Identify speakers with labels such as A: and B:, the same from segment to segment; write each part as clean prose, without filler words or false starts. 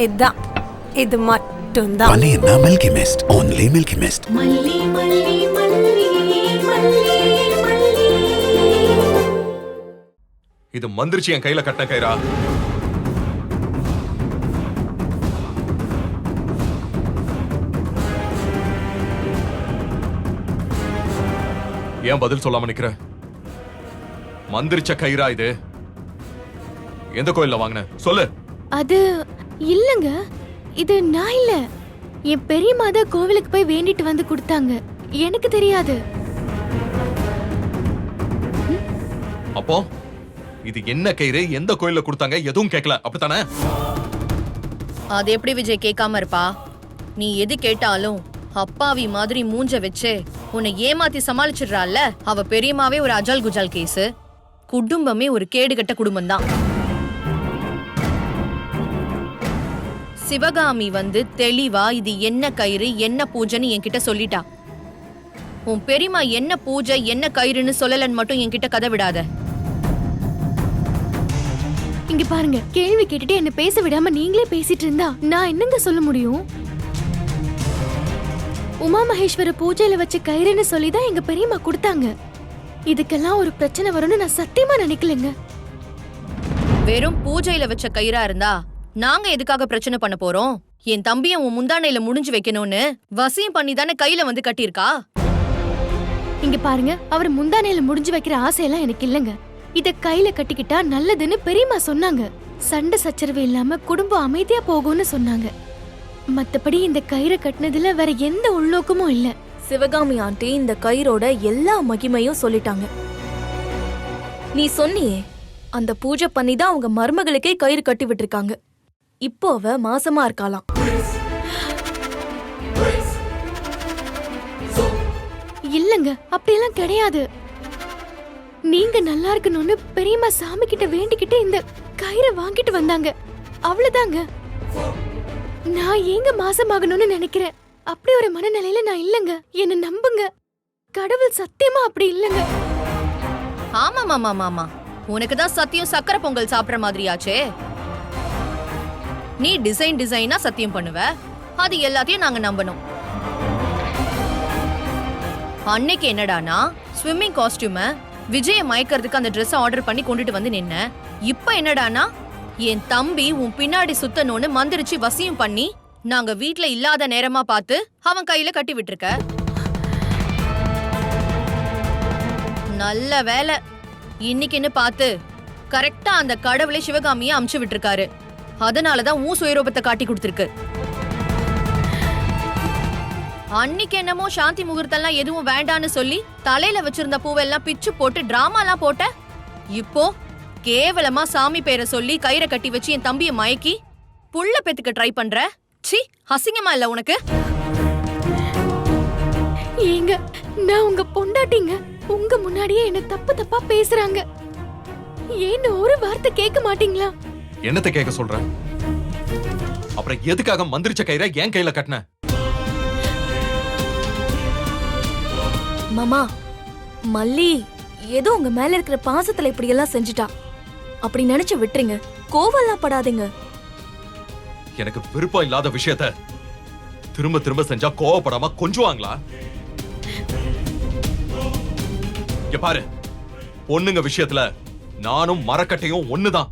A: இதான், இது மட்டும்தான்.
B: மல்லினா Milky Mist, only Milky Mist.
C: மல்லி மல்லி மல்லி மல்லி மல்லி.
D: இது மந்திரிச்சு என் கையில கட்ட கயிறா? ஏன் பதில் சொல்லாம நிக்கிற? மந்திரிச்ச கயிறா இது? எந்த கோயில்ல வாங்கின சொல்லு.
E: அது இல்லங்க, இது நான் இல்ல. என் பெரியம்மா தான் கோவிலுக்கு போய் வேண்டிட்டு வந்து கொடுத்தாங்க. எனக்கு தெரியாது.
D: அப்போ இது என்ன கயிறு, எந்த கோயில்ல கொடுத்தாங்க, எதுவும் கேட்கல அப்படித்தானே?
F: அது எப்படி விஜய் கேட்காம இருப்பா? நீ எது கேட்டாலும் அப்பாவி மாதிரி மூஞ்ச வச்சு உன்னை ஏமாத்தி சமாளிச்சிடுறாள்ல. அவ பெரியம்மாவே ஒரு அஜால் குஜால் கேஸ், குடும்பமே ஒரு கேடுகட்ட குடும்பம் தான். சிவகாமி வந்து தெளிவா இது என்ன கயிறு என்ன பூஜைன்னு என்கிட்ட சொல்லிட்டா. உன் பெரியம்மா என்ன பூஜை என்ன கயிறுன்னு சொல்லலன்னு மட்டும் என்கிட்ட கதை விடாத.
E: இங்க பாருங்க, கேள்வி கேட்டுட்டு என்ன பேச விடாம நீங்களே பேசிட்டு இருந்தா நான் என்னங்க சொல்ல முடியும்? உமா மகேஸ்வர பூஜையில வச்ச கயிறுன்னு சொல்லிதான் எங்க பெரியம்மா கொடுத்தாங்க. இதுக்கெல்லாம் ஒரு பிரச்சனை வரும்னு நான் சத்தியமா நினைக்கலங்க.
F: வெறும் பூஜையில வச்ச கயிறா இருந்தா நாங்க எதுக்காக பிரச்சனை பண்ண போறோம்? என் தம்பிய உன் முந்தானையில முடிஞ்சு வைக்கணும்னு வசியம் பண்ணி தானே கையில வந்து கட்டியிருக்கா.
E: இங்க பாருங்க, அவர் முந்தானையில முடிஞ்சு வைக்கிற ஆசையெல்லாம் எனக்கு இல்லங்க. இத கையில கட்டிக்கிட்டா நல்லதுன்னு பெரியம்மா சொன்னாங்க. சண்டை சச்சரவு இல்லாம குடும்பம் அமைதியா போகும்னு சொன்னாங்க. மத்தபடி இந்த கயிறை கட்டினதுல வேற எந்த உள்நோக்கமும் இல்ல.
C: சிவகாமி ஆண்டி இந்த கயிறோட எல்லா மகிமையும் சொல்லிட்டாங்க. நீ சொன்னியே, அந்த பூஜை பண்ணி தான் அவங்க மருமகளுக்கே கயிறு கட்டி விட்டுருக்காங்க. இப்போ அவ மாசமா இருக்காளாம்.
E: இல்லங்க, அப்படியெல்லாம் கிடையாது. நீங்க நல்லா இருக்கணும்னு பெரியம்மா சாமி கிட்ட வேண்டிக்கிட்டு இந்த கயிறை வாங்கிட்டு வந்தாங்க. அவ்வளவுதாங்க. நான் ஏங்க மாசமாகணும்னு நினைக்கிறேன். அப்படி ஒரு மனநிலையில நான் இல்லங்க. என்ன நம்புங்க, கடவுள் சத்தியமா அப்படி இல்லங்க.
F: ஆமா மாமா மாமா, உனக்கு தான் சத்தியம் சக்கரை பொங்கல் சாப்பிடுற மாதிரியாச்சே. நீ டிசைன் டிசைனா சத்தியம் பண்ணுவ, அது எல்லாத்தையும் நாங்க நம்பணும். அன்னைக்கு என்னடானா ஸ்விம்மிங் காஸ்டியூம விஜய மயக்கிறதுக்கு அந்த ட்ரெஸ் ஆர்டர் பண்ணி கொண்டுட்டு வந்து நின்ன. இப்ப என்னடானா என் தம்பி உன் பின்னாடி சுத்தணும்னு மந்திரிச்சு வசியம் பண்ணி நாங்க வீட்ல இல்லாத நேரமா பார்த்து அவன் கையில கட்டி விட்டுருக்க. நல்ல வேலை, இன்னைக்குன்னு பார்த்து கரெக்டா அந்த கடவுளை சிவகாமிய அமுச்சு விட்டுருக்காரு. அதனாலதான் உன் சுயரூபத்தை காட்டி கொடுத்திருக்கு. அன்னைக்கு என்னமோ சாந்தி முகூர்த்தம்லாம் எதுவும் வேண்டான்னு சொல்லி தலையில வச்சிருந்த பூவெல்லாம் பிச்சு போட்டு டிராமாலாம் போட்ட. இப்போ கேவலமா சாமி பேரை சொல்லி கயிறை கட்டி வச்சு என் தம்பிய மயக்கி புள்ள பெத்துக்க ட்ரை பண்ற. சி, அசிங்கமா இல்ல உனக்கு?
E: ஏங்க, நான் உங்க பொண்டாட்டிங்க. உங்க முன்னாடியே என்ன தப்பு தப்பா பேசுறாங்க. ஏன்னு ஒரு வார்த்தை கேட்க மாட்டீங்களா?
D: என்னத்தை கேட்க சொல்ற? அப்புறம் எதுக்காக மந்திரிச்ச கயிறை என் கையில கட்டின?
C: மாமா, மல்லி ஏதோ உங்க மேல இருக்கிற பாசத்துல இப்படி எல்லாம் செஞ்சுட்டா. அப்படி நினைச்சு விட்டுருங்க, கோவம்லாம் படாதீங்க.
D: எனக்கு விருப்பம் இல்லாத விஷயத்த திரும்ப திரும்ப செஞ்சா கோவப்படாம கொஞ்சுவாங்களா? இங்க பாரு, பொண்ணுங்க விஷயத்துல நானும் மரக்கட்டையும் ஒண்ணுதான்.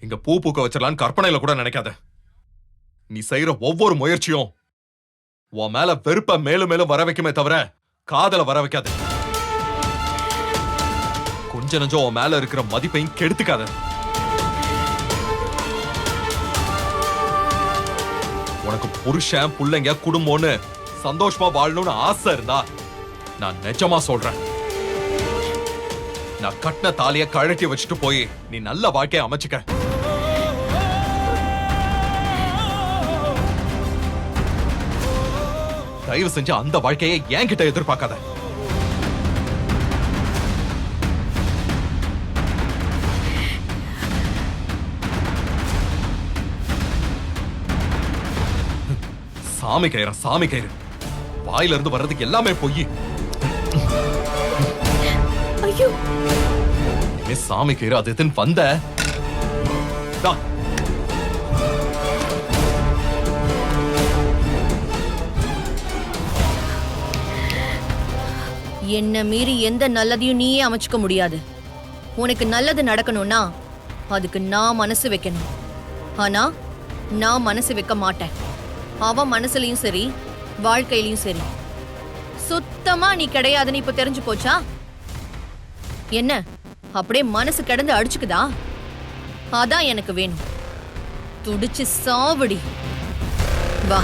D: இங்க பூ பூக்க வச்சிடலான்னு கற்பனையில கூட நினைக்காத. நீ செய்யற ஒவ்வொரு முயற்சியும் உன் மேல வெறுப்ப மேலும் மேலும் வர வைக்குமே தவிர காதல வர வைக்காது. கொஞ்ச நஞ்சம் உன் மேல இருக்கிற மதிப்பையும் கெடுத்துக்காத. உனக்கு புருஷன் புள்ளைங்க குடும்பம்னு சந்தோஷமா வாழணும்னு ஆசை இருந்தா நான் நிஜமா சொல்றேன், நான் கட்டின தாலிய கழட்டி வச்சுட்டு போய் நீ நல்ல வாழ்க்கைய அமைச்சுக்க. தயவு செஞ்சு அந்த வாழ்க்கையை என்கிட்ட எதிர்பார்க்காத. சாமி கயிறு, சாமி கயிறு, வாயில இருந்து வர்றதுக்கு எல்லாமே பொய்.
E: ஐயோ,
D: சாமி கயிறு அது வந்த
F: என்ன மீறி எந்த நல்லதையும் நீயே அமைச்சுக்க முடியாது. உனக்கு நல்லது நடக்கணும்னா அதுக்கு நான் மனசு வைக்கணும். ஆனா நான் மனசு வைக்க மாட்டேன். அவன் மனசுலயும் சரி வாழ்க்கையிலயும் சரி சுத்தமா நீ கிடையாதுன்னு இப்ப தெரிஞ்சு போச்சா? என்ன அப்படியே மனசு கிடந்து அடிச்சுக்குதா? அதான் எனக்கு வேணும். துடிச்சு சாவடி. வா.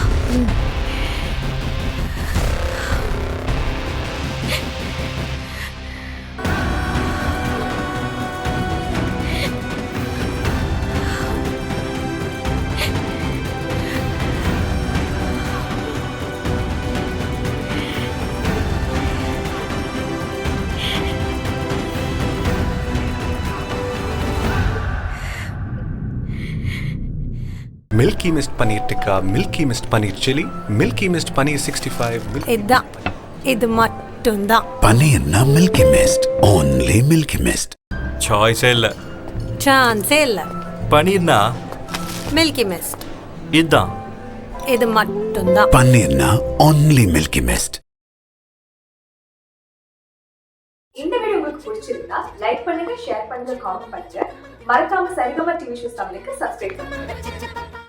B: Milky Mist Paneer Tikka, Milky Mist Paneer Chili, Milky Mist Paneer 65.
A: இதுதான். இது மட்டும்தான்.
B: Paneer na Milky Mist. Only Milky Mist.
G: சாய்ஸே இல்லை.
A: சான்ஸே இல்ல.
G: பன்னீர்னா
A: மில்கி மிஸ்ட்.
G: இதுதான்.
A: இது மட்டும்தான்.
B: Paneer na only Milky Mist.
H: இந்த வீடியோ உங்களுக்கு பிடிச்சிருந்தா லைக் பண்ணுங்க, ஷேர் பண்ணுங்க, காமெண்ட் பண்ணுங்க. மறக்காம சரிகமா டிவி ஷோஸ் தமிழுக்கு சப்ஸ்கிரைப் பண்ணுங்க.